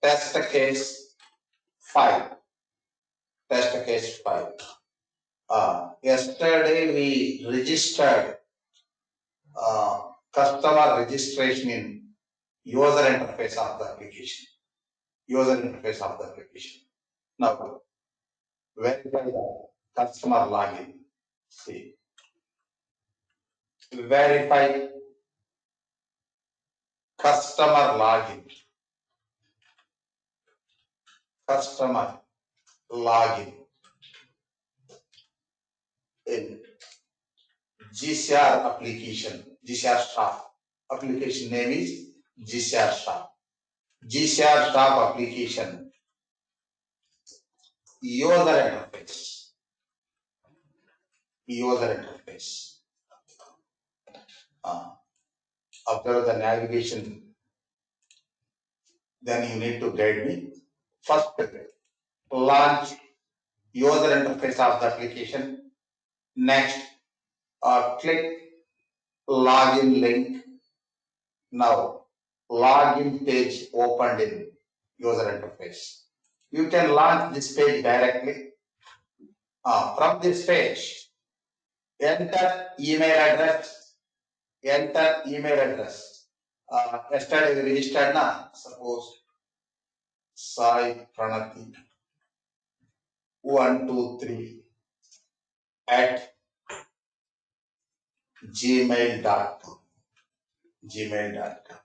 test case 5. Test case 5. Yesterday we registered customer registration in user interface of the application. User interface of the application. Now, verify the customer login. See, verify customer login. Customer login in GCR application. GCR shop. Application name is GCR shop. GCR shop application user interface. User interface. Observe the navigation. Then you need to guide me. First, launch user interface of the application. Next, click login link. Now, login page opened in user interface. You can launch this page directly. From this page, enter email address. Enter email address. Yesterday we registered now. Suppose Sai Pranati 123 at gmail.com. Gmail.com.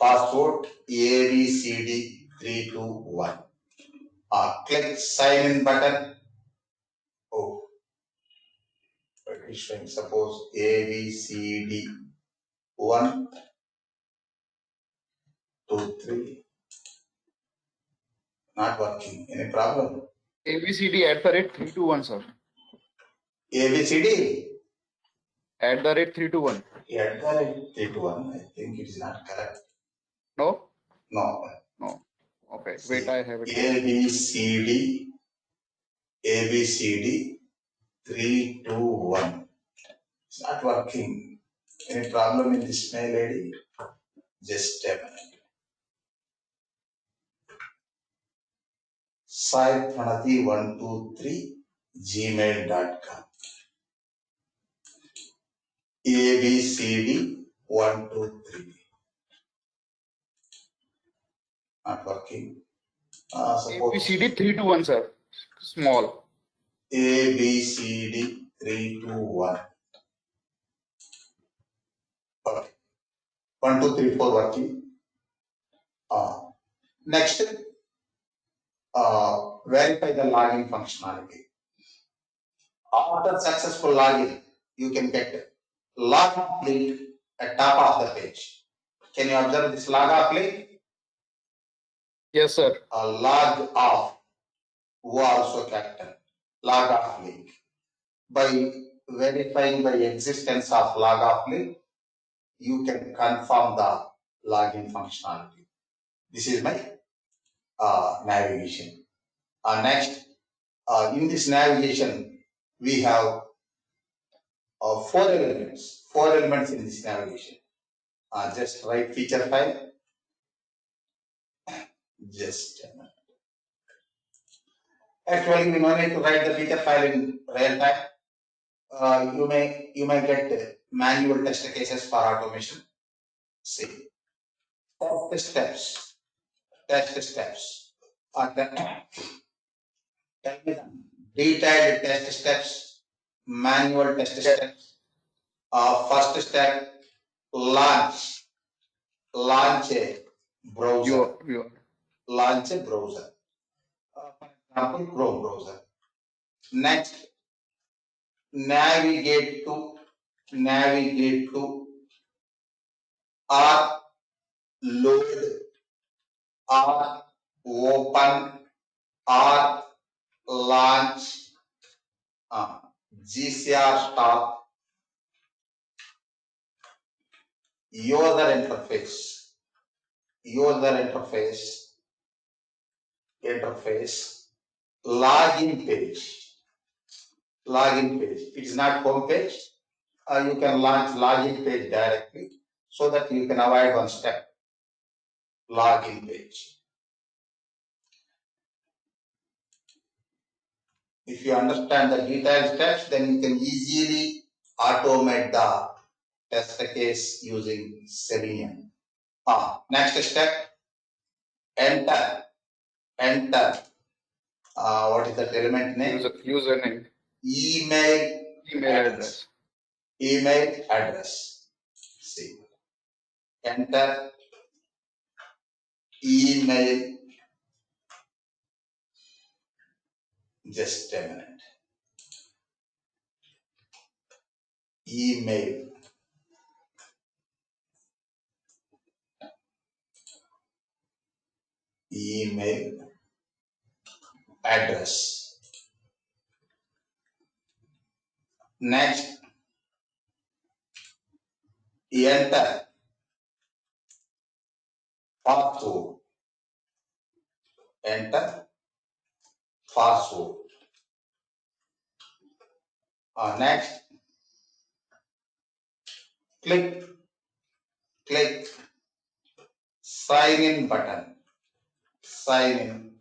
Password ABCD321. Click sign in button. Oh, it's showing suppose ABCD1, 2, 3. Not working. Any problem? ABCD@321, sir. ABCD? @321. @321. I think it is not correct. No? No. No. Okay. Wait, I have it. ABCD 321. It's not working. Any problem in this mail ID? Just a minute. Sai Pranati 123 gmail.com. ABCD 123. Not working. ABCD 321, sir. Small. ABCD 321. Okay. 1, 2, 3, 4 working. Next, verify the login functionality. After successful login, you can get log link at top of the page. Can you observe this log off link? Yes, sir. Log off, O also capital, log off link. By verifying the existence of log off link, you can confirm the login functionality. This is my navigation. Next, in this navigation, we have 4 elements. 4 elements in this navigation. Just write feature file. Just a minute. Actually, we no need to write the feature file in real time. You may get manual test cases for automation. See, test steps. Tell me the detailed test steps, manual test steps. First step, launch a browser. Launch a browser. For example, Chrome browser. Next, navigate to or load or open or launch GCR stop user interface login page. It is not home page. You can launch login page directly so that you can avoid one step. Login page. If you understand the detailed steps, then you can easily automate the test case using Selenium. Next step, enter. What is that element name? Username. Email address. Email address. See. Enter email. Just a minute. Email. Address. Next, enter password. Enter password. Next, click sign in button. Sign in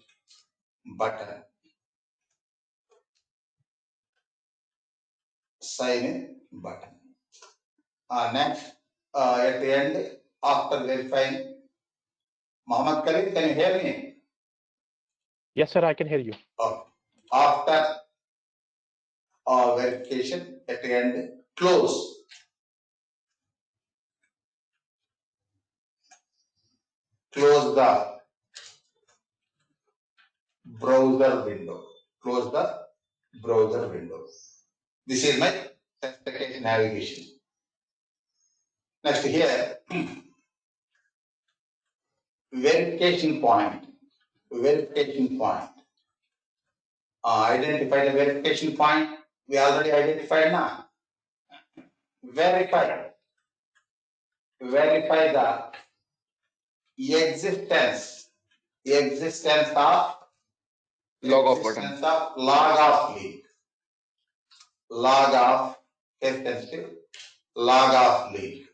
button. Sign in button. Next, at the end, after verifying, Mohammed Khalid, can you hear me? Yes, sir, I can hear you. After verification, at the end, close. Close the browser window. Close the browser window. This is my test package navigation. Next here, verification point. Identify the verification point. We already identified now. Verify the existence of Log off button. Log off link. Log off link.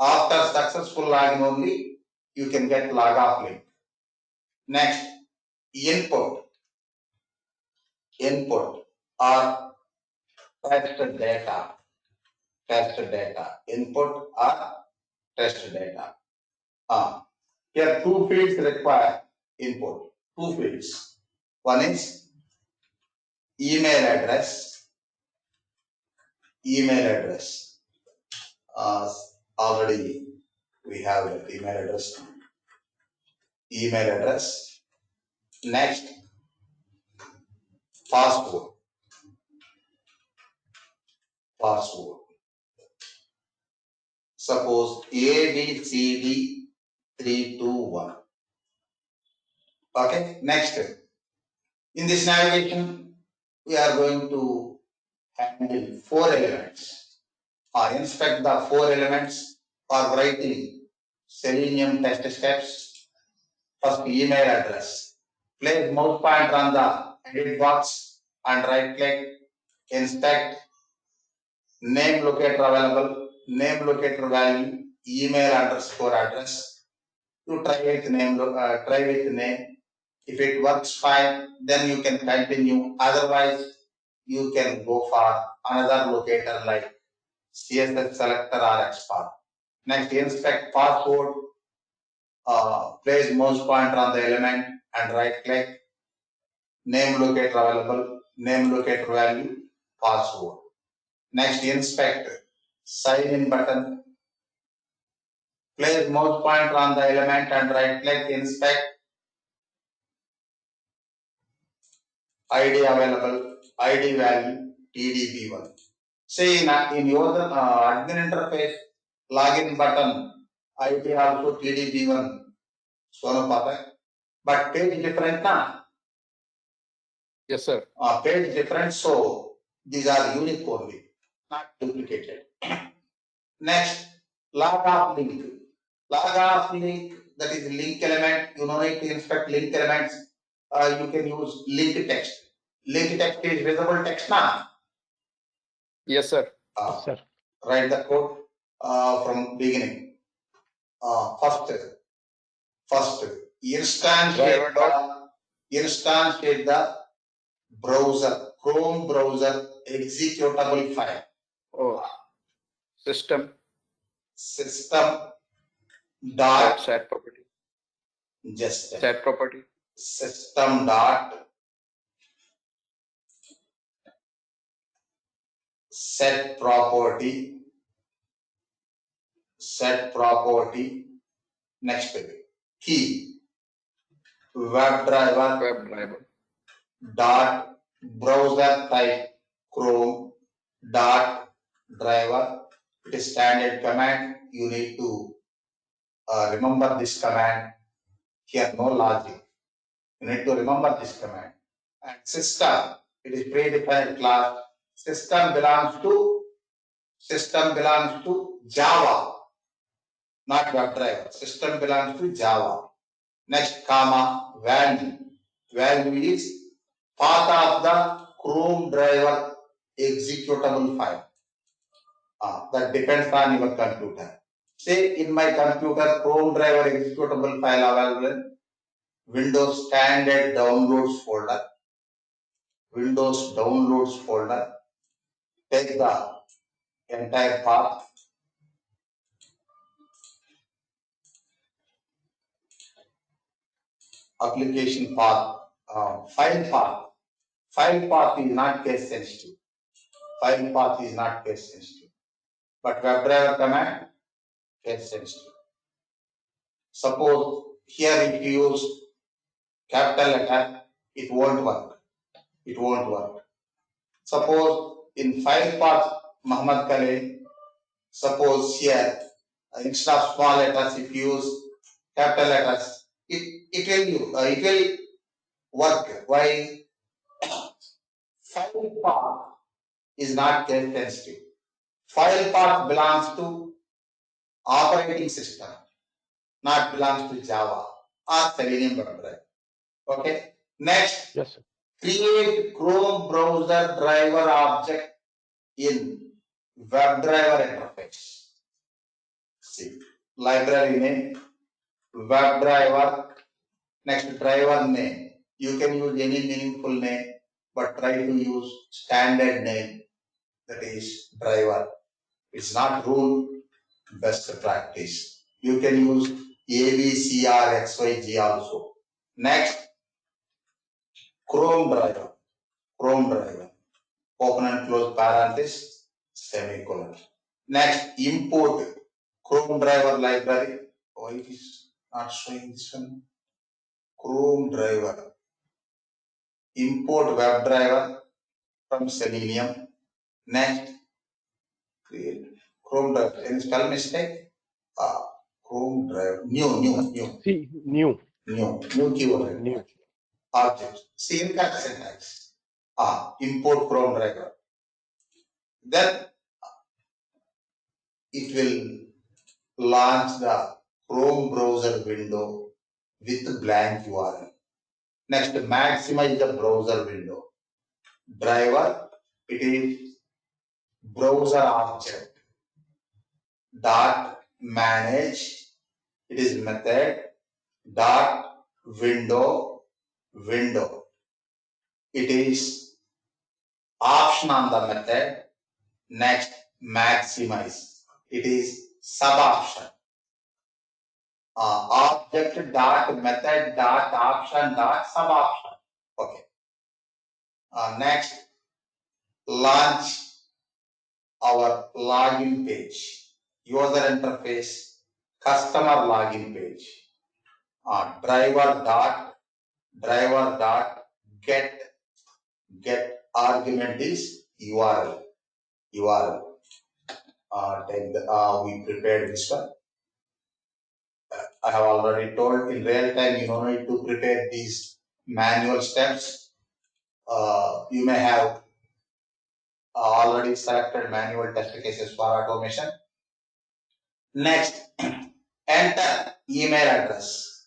After successful login only, you can get log off link. Next, input or test data. Input or test data. Here two fields require input. Two fields. One is email address. Already we have the email address. Next, password. Suppose ABCD321. Okay. Next, in this navigation, we are going to handle 4 elements or inspect the 4 elements or writing Selenium test steps. First, email address. Place mouse pointer on the edit box and right click. Inspect. Name locator available. Name locator value. Email underscore address. You try with name. If it works fine, then you can continue. Otherwise, you can go for another locator like CSS selector or XPath. Next, inspect password. Place mouse pointer on the element and right click. Name locator available. Name locator value. Password. Next, inspect sign in button. Place mouse pointer on the element and right click. Inspect ID available. ID value TDP1. Say in your admin interface, login button, ID also TDP1. Sono pata. But page different na? Yes, sir. Page different, so these are unique only, not duplicated. Next, log off link. That is link element. You know it to inspect link elements. You can use link text. Link text is visible text now. Yes, sir. Yes, sir. Write the code from beginning. First, instantiate the browser Chrome browser executable file. Oh, system System dot set property. just Set property. system dot set property next key WebDriver Web driver. dot browser type Chrome dot driver. It is standard command. You need to remember this command. Here no logic. You need to remember this command. And system, it is predefined class. System belongs to Java, not WebDriver. System belongs to Java. Next, comma, value. Value is path of the Chrome driver executable file. That depends on your computer. Say in my computer, Chrome driver executable file available. Windows standard downloads folder. Windows downloads folder. Take the entire path. Application path, file path. File path is not case sensitive. File path is not case sensitive. But WebDriver command, case sensitive. Suppose here if you use capital letter, it won't work. It won't work. Suppose in file path, Muhammad Khalil, suppose here, instead of small letters, if you use capital letters, it will work. Why? File path is not case sensitive. File path belongs to operating system, not belongs to Java or Selenium WebDriver. Okay. Next, Yes, sir. create Chrome browser driver object in WebDriver interface. See, library name, WebDriver. Next, driver name. You can use any meaningful name, but try to use standard name, that is driver. It's not rule, best practice. You can use A, B, C, R, X, Y, G also. Next, Chrome driver. Chrome driver. Open and close parenthesis, semicolon. Next, import Chrome driver library. Oh, it is not showing this one. Chrome driver. Import WebDriver from Selenium. Next, create Chrome driver. Any spell mistake? Chrome driver. New. See, new. New keyword. New. Object. Syntax syntax. Import Chrome driver. Then it will launch the Chrome browser window with blank URL. Next, maximize the browser window. Driver, it is browser object dot manage. It is method dot window. It is option on the method. Next, maximize. It is sub option. Object dot method dot option dot sub option. Okay. Next, launch our login page. User interface, customer login page. Driver dot get argument is URL. We prepared this one. I have already told in real time you don't need to prepare these manual steps. You may have already selected manual test cases for automation. Next, enter email address.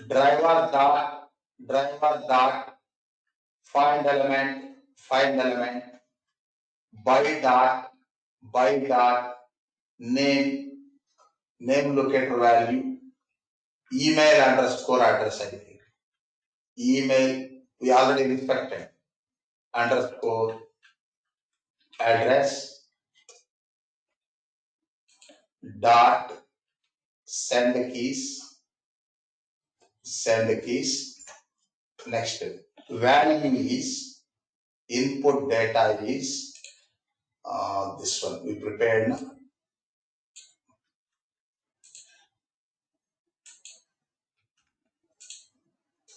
Driver dot find element by dot name locator value email underscore address. I think email we already inspected. Underscore address dot send keys. Next value is input data is this one we prepared.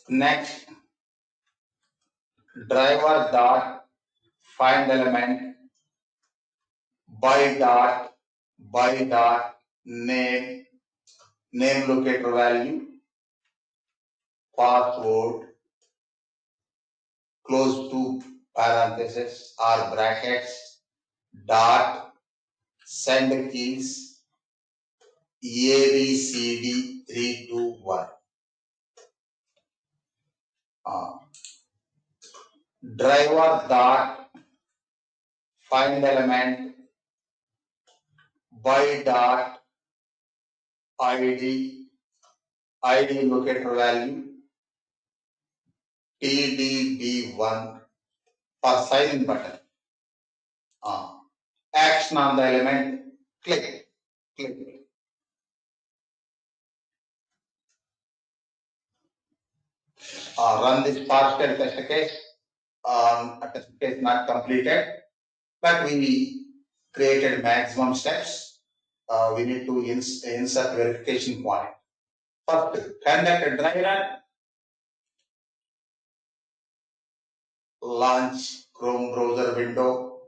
Next driver dot find element by dot name locator value password close to parenthesis or brackets dot send keys ABCD 321. Driver dot find element by dot ID locator value TDB1 for sign button. Action on the element, click. Run this partial test case. A test case not completed, but we created maximum steps. We need to insert verification point. First, conduct a dry run. Launch Chrome browser window.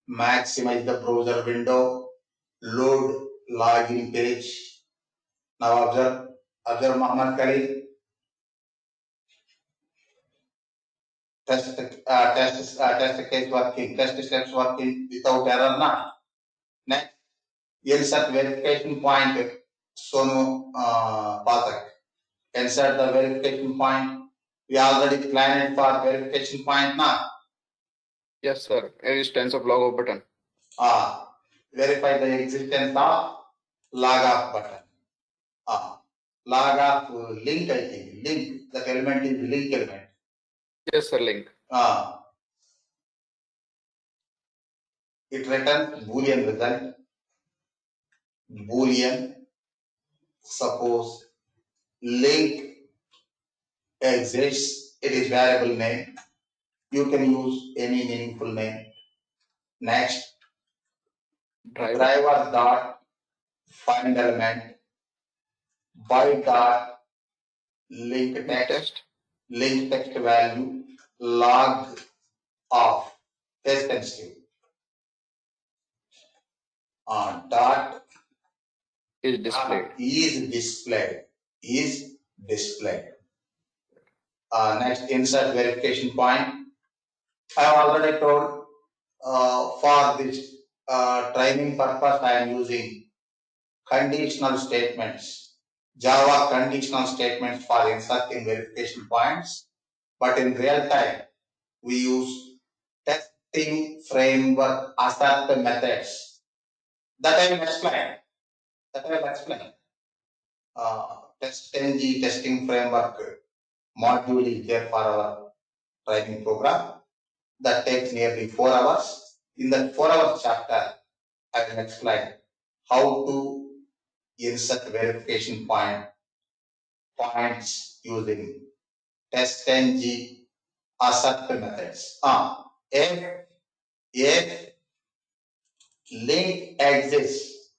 Maximize the browser window. Load login page. Now observe Muhammad Khalid. Test case working, test steps working without error now. Next, insert verification point. Sonu Pathak. Insert the verification point. We already planned for verification point now. Yes, sir. Instance of logout button. Verify the existence of log off button. Log off link, I think. Link. That element is link element. Yes, sir. Link. It returns Boolean result. Boolean. Suppose link exists. It is variable name. You can use any meaningful name. Next, driver dot find element by dot link text value log off test sensitive dot is displayed. Next, insert verification point. I have already told for this training purpose I am using conditional statements, Java conditional statements for inserting verification points. But in real time, we use testing framework assert methods. That I will explain. TestNG testing framework module is there for our training program. That takes nearly 4 hours. In that 4-hour chapter, I will explain how to insert verification points using TestNG assert methods. If link exists,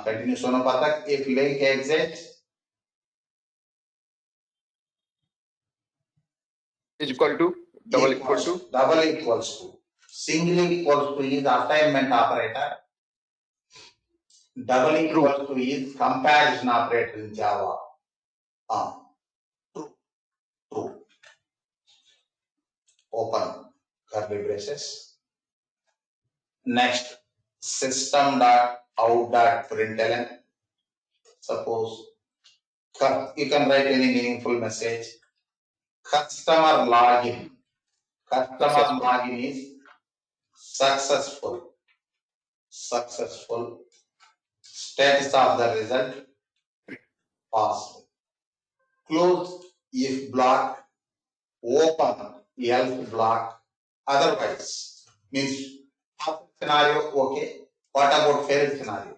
continue Sonu Pathak. If link exists, is equal to double equals to single equals to is assignment operator. Double equals to is comparison operator in Java. True. Open curly braces. Next, system.out.println. Suppose you can write any meaningful message. Customer login is successful. Status of the result, pass. close if block, open else block, otherwise. Means perfect scenario, okay. What about failed scenario?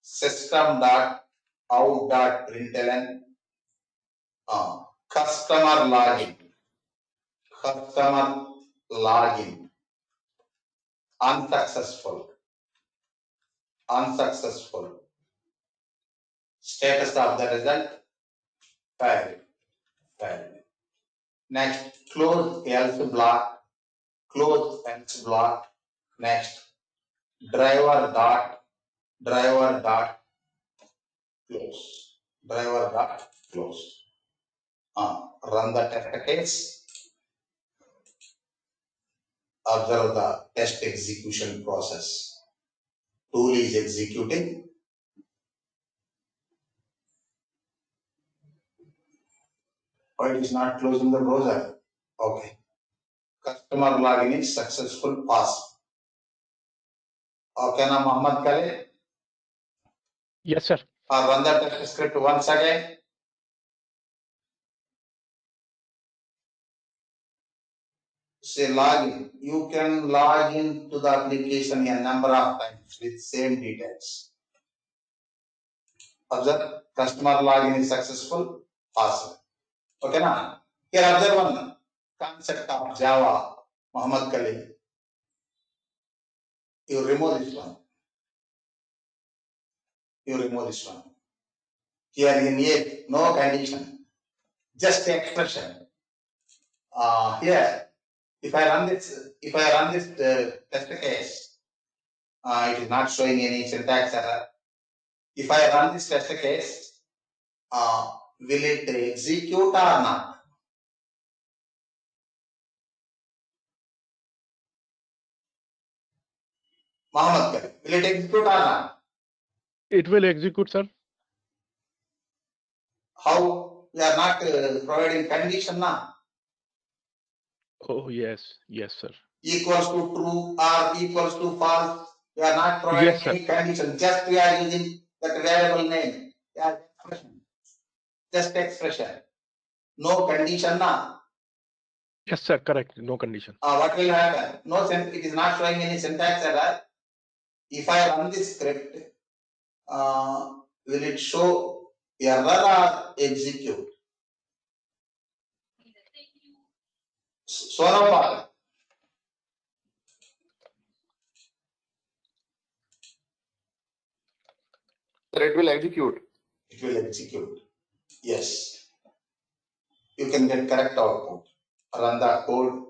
System dot out dot println customer login unsuccessful status of the result failed. Next, close else block, next driver dot close. Run the test case, observe the test execution process. Tool is executing. Why it is not closing the browser? Okay. Customer login is successful pass. Okay, now Muhammad Khalid. Yes, sir. Run the test script once again. Say login. You can log into the application a number of times with same details. Observe, customer login is successful, pass. Okay, now here observe one concept of Java, Muhammad Khalid. You remove this one. Here in A, no condition, just expression. Here, if I run this test case, it is not showing any syntax error. If I run this test case, will it execute or not? Mohammed Khalid, will it execute or not? It will execute, sir. How? We are not providing condition now. Oh, yes, sir. Equals to true or equals to false. We are not providing Yes, sir. any condition. Just we are using that variable name. Yeah, expression. Just expression. No condition now. Yes, sir. Correct. No condition. What will happen? No sense. It is not showing any syntax error. If I run this script, will it show error or execute? Sonopal. Sir, it will execute. It will execute. Yes. You can get correct output. Run the code.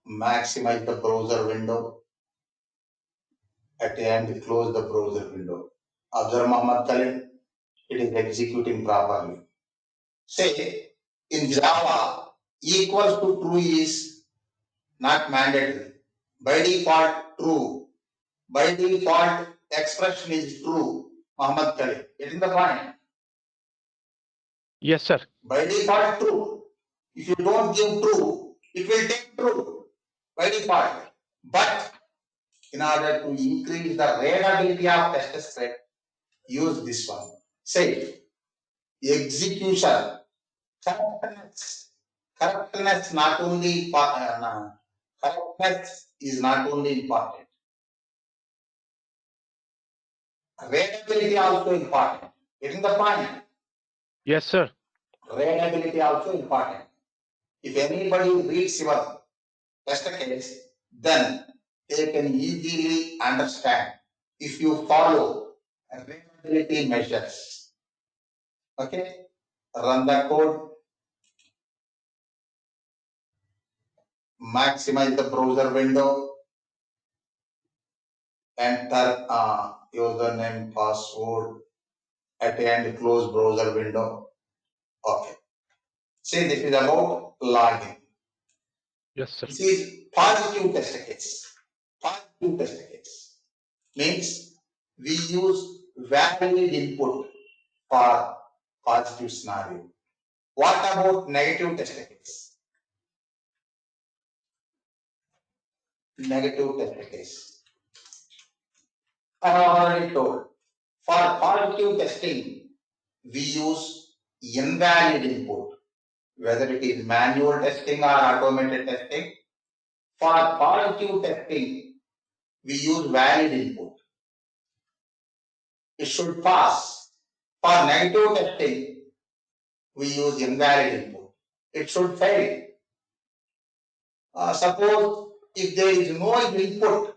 Maximize the browser window. At the end, close the browser window. Observe Muhammad Khalid. It is executing properly. Say in Java, equals to true is not mandatory. By default, true. By default, expression is true. Muhammad Khalid. Getting the point? Yes, sir. By default, true. If you don't give true, it will take true by default. But in order to increase the readability of test script, use this one. Say execution. Correctness not only correctness is not only important. Readability also important. Getting the point? Yes, sir. Readability also important. If anybody reads your test case, then they can easily understand if you follow readability measures. Okay? Run the code. Maximize the browser window. Enter username, password. At the end, close browser window. Okay. See, this is about login. Yes, sir. This is positive test case. Positive test case means we use valid input for positive scenario. What about negative test case? Negative test case. I have already told. For positive testing, we use invalid input, whether it is manual testing or automated testing. For positive testing, we use valid input. It should pass. For negative testing, we use invalid input. It should fail. Suppose if there is no input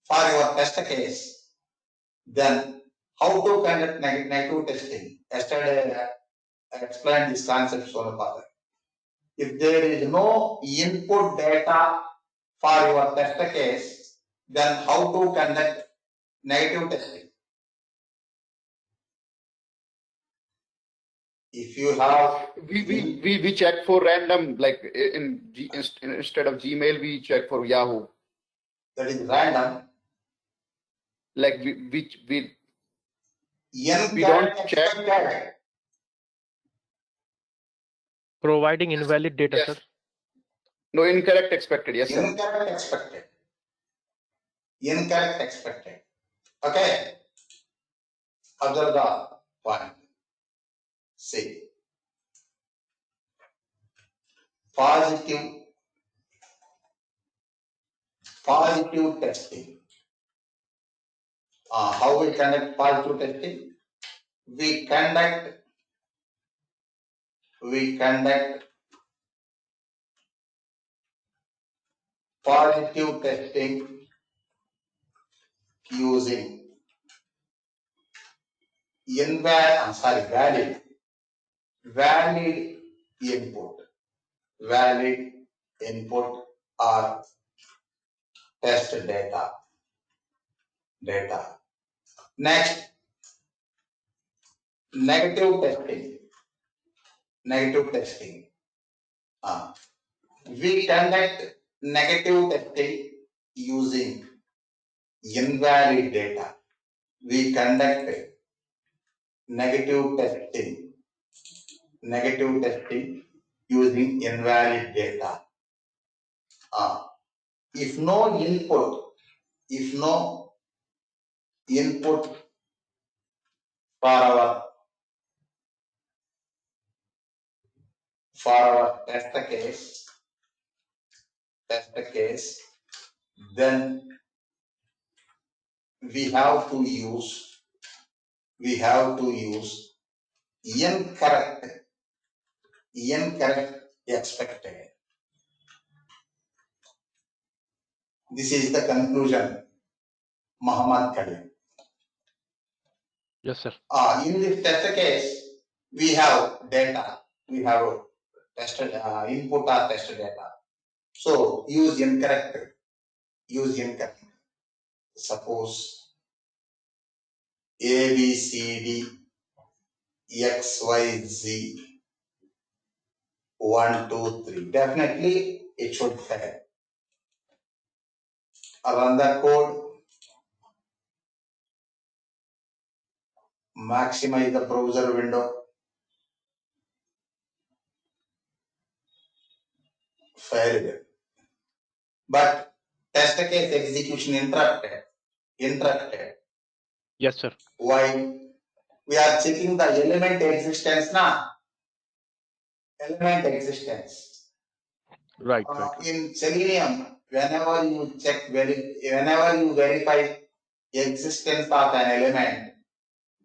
for your test case, then how to conduct negative testing? Yesterday I explained this concept so far. If there is no input data for your test case, then how to conduct negative testing? If you have We check for random, like instead of Gmail, we check for Yahoo. that is random, Like we incorrect don't check. expected. Providing invalid data, Yes. sir. No, incorrect expected. Yes, sir. Incorrect expected. Incorrect expected. Okay. Observe the point. See. Positive testing. How we conduct positive testing? We conduct positive testing using valid input. Valid input or test data. Next, negative testing. We conduct negative testing using invalid data. We conduct negative testing using invalid data. If no input for our test case, then we have to use incorrect expected. This is the conclusion, Muhammad Khalil. Yes, sir. In this test case, we have data. We have tested input or test data. So use incorrect. Suppose A, B, C, D, X, Y, Z, 1, 2, 3. Definitely it should fail. Run the code. Maximize the browser window. Failed. But test case execution interrupted. Yes, sir. Why? We are checking the element existence now. Element existence. Right. In Selenium, whenever you verify existence of an element,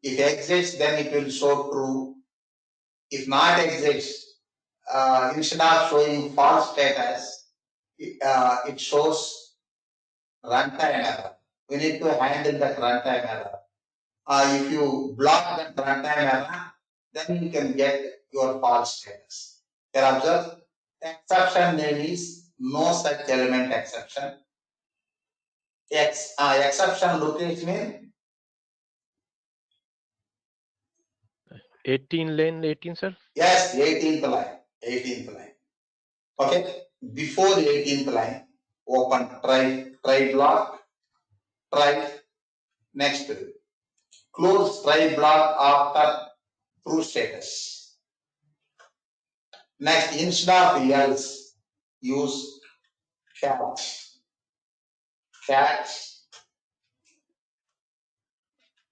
if exists, then it will show true. If not exists, instead of showing false status, it shows runtime error. We need to handle that runtime error. If you block that runtime error, then you can get your false status. Here observe, exception name is no such element exception. Exception location mean 18 lane 18, sir. yes, 18th line. Okay, before 18th line, open try block, try next. Close try block after true status. Next, instead of else, use catch.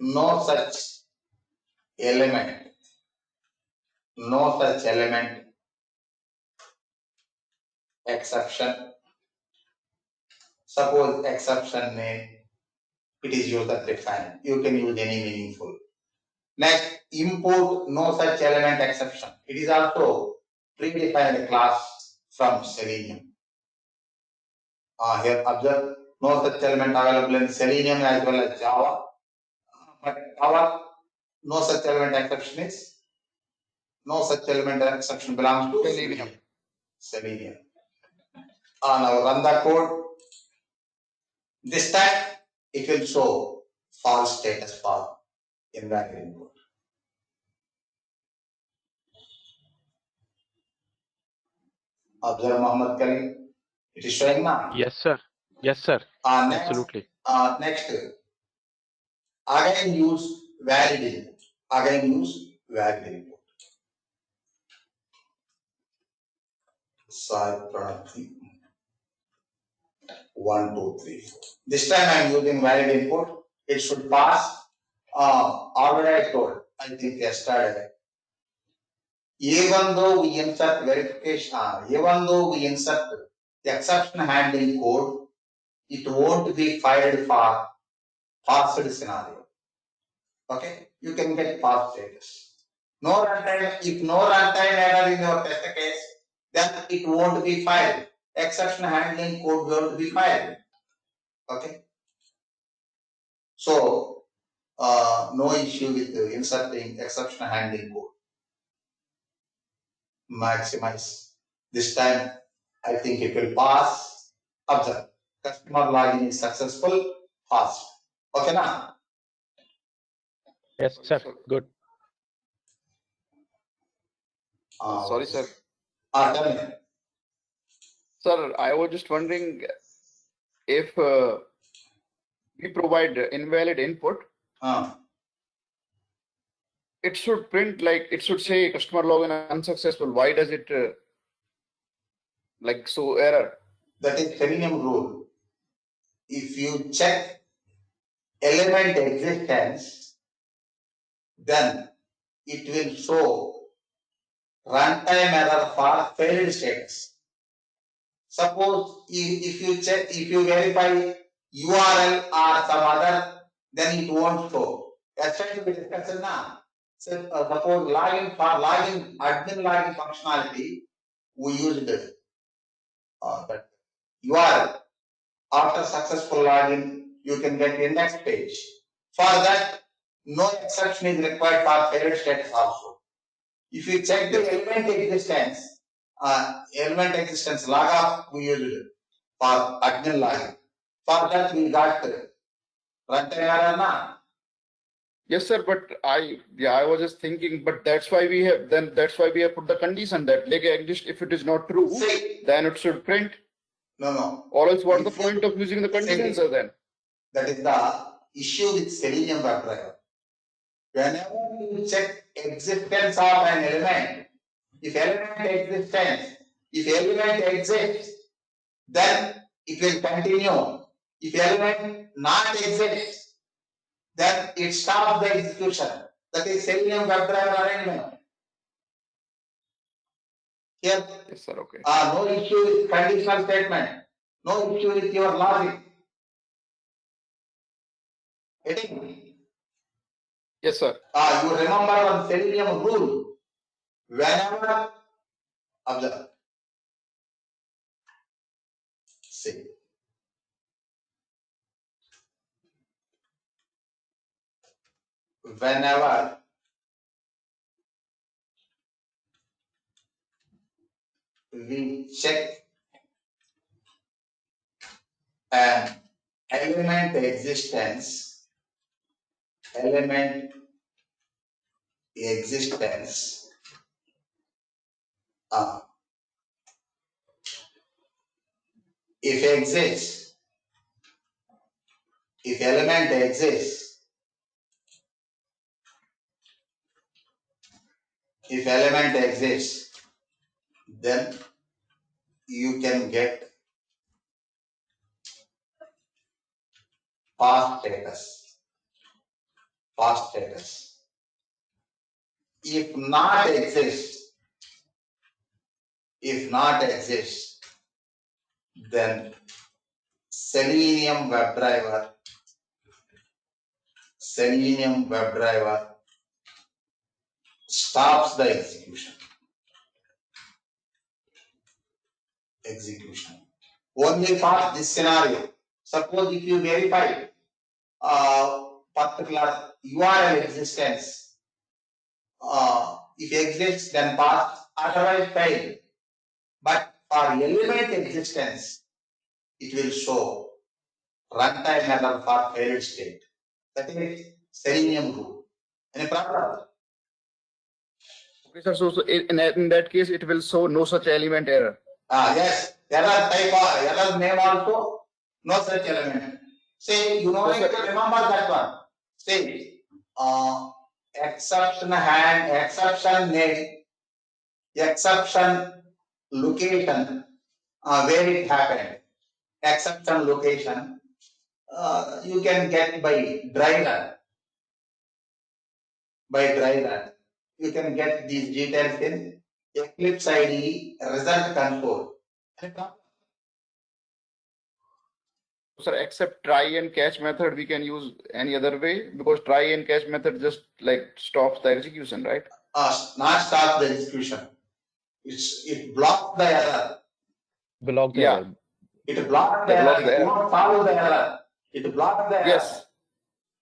no such element, no such element exception. Suppose exception name, it is user defined. You can use any meaningful. Next, import no such element exception. It is also predefined class from Selenium. Here observe no such element available in Selenium as well as Java. But our no such element exception is no such element exception belongs to Selenium. Selenium. Now run the code. This time it will show false status for invalid input. Observe Muhammad Karim. It is showing now. Yes, sir. Yes, sir. Next, Absolutely. next, again use valid input. Again use valid input. Side product 1, 2, 3, 4. This time I am using valid input. It should pass. Already I told, I think yesterday. Even though we insert verification, even though we insert the exception handling code, it won't be filed for passed scenario. Okay, you can get pass status. No runtime, if no runtime error in your test case, then it won't be filed. Exception handling code won't be filed. Okay. So, no issue with inserting exception handling code. Maximize. This time, I think it will pass. Observe. Customer login is successful. Pass. Okay, now. Yes, sir. Good. Sorry, sir. Tell me. Sir, I was just wondering if we provide invalid input, it should print like it should say customer login unsuccessful. Why does it like so error? That is Selenium rule. If you check element existence, then it will show runtime error for failed status. Suppose if you check, if you verify URL or some other, then it won't show. Yesterday we discussed now. So, suppose login for login, admin login functionality, we used that URL. After successful login, you can get index page. For that, no exception is required for failed status also. If you check the element existence log off, we used it for admin login. For that, we got runtime error na. Yes, sir. But I was just thinking, but that's why we have put the condition that like exist. If it is not true, See, then it should print. No. Or else, what's the If you- point of using the conditions then? That is the issue with Selenium WebDriver. Whenever you check existence of an element, if element exists, then it will continue. If element not exists, then it stops the execution. That is Selenium WebDriver arrangement. Here, Yes, sir. Okay. no issue with conditional statement. No issue with your logic. Getting me? Yes, sir. You remember one Selenium rule. Whenever, observe. See. Whenever we check an element existence, if element exists, then you can get pass status. pass status. If not exists, then Selenium WebDriver stops the execution. Only for this scenario. Suppose if you verify particular URL existence, if exists then pass, otherwise fail. But for element existence, it will show runtime error for failed state. That is Selenium rule. Any problem? Okay, sir. So in that case, it will show no such element error. Yes, error type or error name also, no such element. Say, you know, Yes, sir. remember that one. Say, exception name, exception location, where it happened, exception location, you can get by dry run. You can get these details in Eclipse IDE result control. Sir, except try and catch method, we can use any other way, because try and catch method just like stops the execution, right? Not stop the execution. It blocks the error. Block the Yeah. error. It blocks the It error. blocks the It error. won't follow the error. It blocks the error. Yes.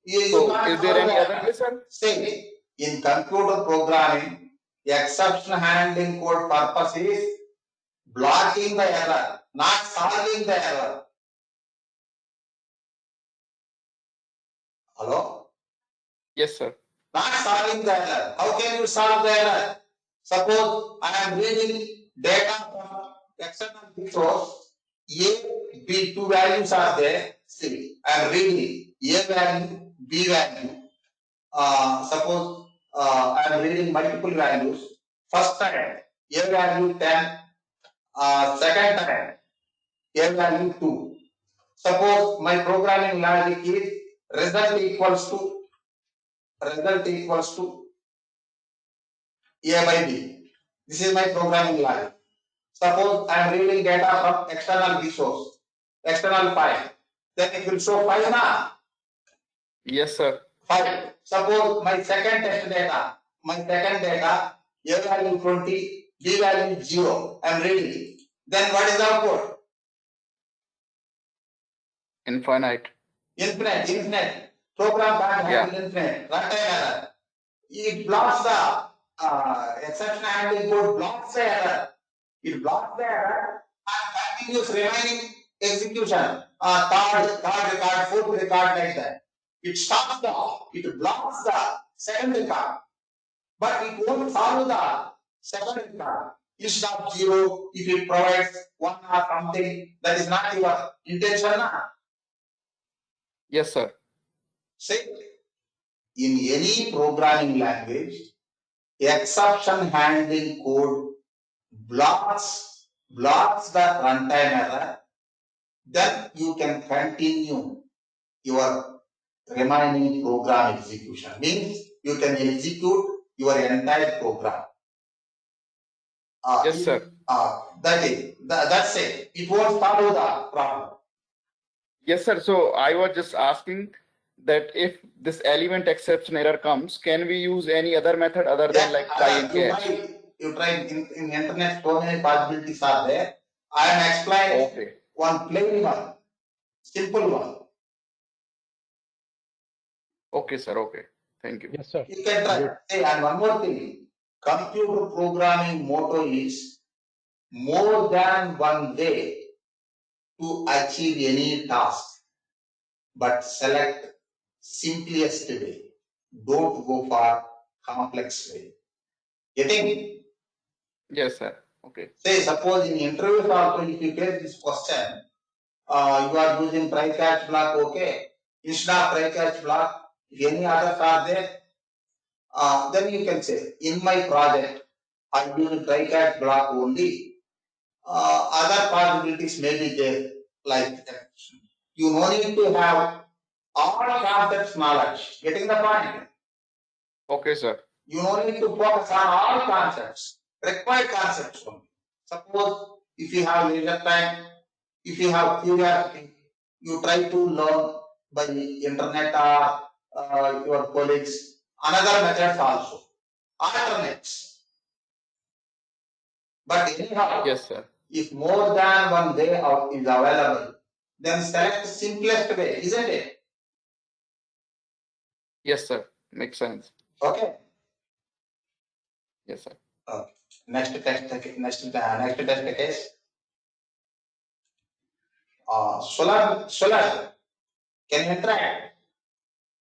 You So can't is there follow any the other error. way, sir? Say, in computer programming, exception handling code purpose is blocking the error, not solving the error. Hello? Yes, sir. Not solving the error. How can you solve the error? Suppose I am reading data from external resource, A, B, two values are there. See, I am reading A value, B value. Suppose I am reading multiple values. First time, A value 10. Second time, A value 2. Suppose my programming logic is result equals to A by B. This is my programming logic. Suppose I am reading data from external resource, external file. Then it will show 5 now. Yes, sir. 5. Suppose my second test data, A value 20, B value 0. I am reading. Then what is the output? Infinite. Infinite. Program can't handle infinite. Runtime error. It blocks the exception handling code, blocks the error. It blocks the error and continues remaining execution. Third record, fourth record, like that. It stops it blocks the second record, but it won't follow the second record. Instead of 0, if it provides 1 or something, that is not your intention. Yes, sir. Say, in any programming language, exception handling code blocks the runtime error, then you can continue your remaining program execution. Means you can execute your entire program. Yes, sir. That's it. It won't follow the problem. Yes, sir. So I was just asking that if this element exception error comes, can we use any other method other than like try and catch? You try in internet, so many possibilities are there. I am explaining one plain one, simple one. Okay, sir. Okay. Thank you. Yes, sir. You can try. Hey, and one more thing. Computer programming motto is more than one way to achieve any task, but select simplest way. Don't go for complex way. Getting? Yes, sir. Okay. Say, suppose in interviews also, if you get this question, you are using try catch block, okay. Instead of try catch block, if any others are there, then you can say, in my project, I use try catch block only. Other possibilities may be there, like that. You no need to have all concepts knowledge. Getting the point? Okay, sir. You don't need to focus on all concepts, required concepts only. Suppose if you have leisure time, if you have curiosity, you try to learn by internet or your colleagues. Another methods also, alternates. But anyhow, Yes, sir. if more than one way out is available, then select the simplest way, isn't it? Yes, sir. Makes sense. Okay. Yes, sir. Okay. Next test case. Solar, can you interact?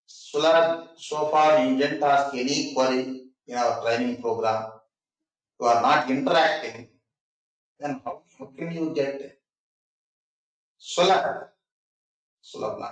Solar, so far you didn't ask any query in our training program. You are not interacting, then how can you get solar? Solar plant.